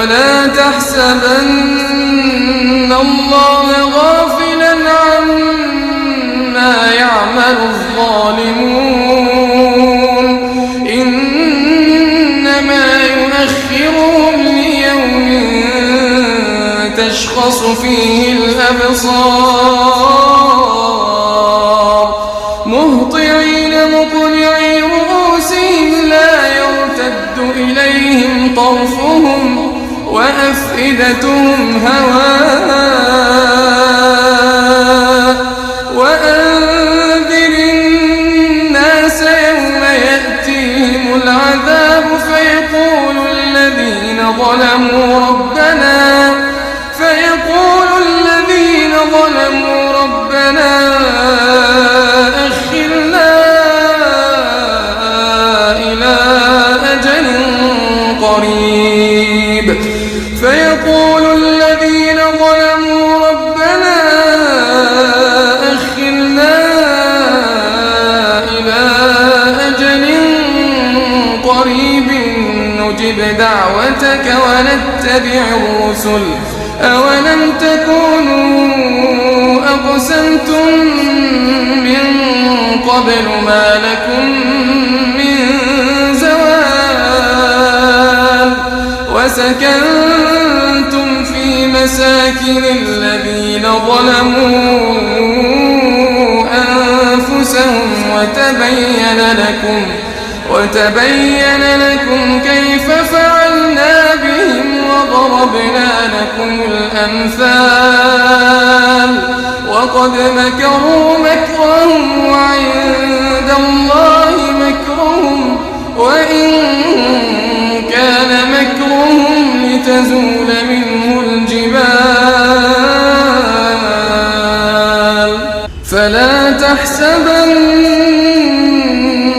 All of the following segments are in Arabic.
ولا تحسبن الله غافلا عما يعمل الظالمون إنما يؤخرهم ليوم تشخص فيه الأبصار مهطعين مقنعي رؤوسهم لا يرتد إليهم طرفهم وأفئدتهم هواء وأنذر الناس يوم يأتيهم العذاب فيقول الذين ظلموا ربنا أخرنا إلى أجل قريب فيقول الذين ظلموا ربنا أخرنا إلى أجل قريب نجب دعوتك ونتبع الرسل أولم تكونوا أقسمتم من قبل ما لكم من زوال وسكنتم في مساكن الذين ظلموا أنفسهم وتبين لكم كيف فعلنا بهم وضربنا لكم الأمثال وقد مكروا مكرهم وعند الله مكرهم وإن كان مكرهم لتزول منه الجبال فلا تحسبن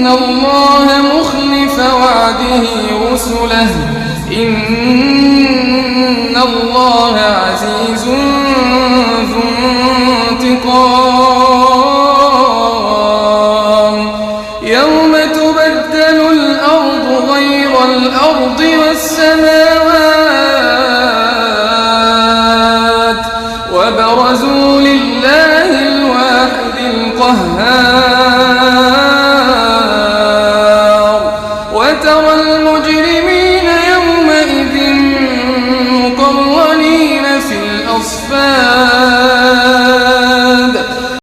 الله مخلف وعده رسله إن الله عزيز ذو انتقام يوم تبدل الأرض غير الأرض والسماوات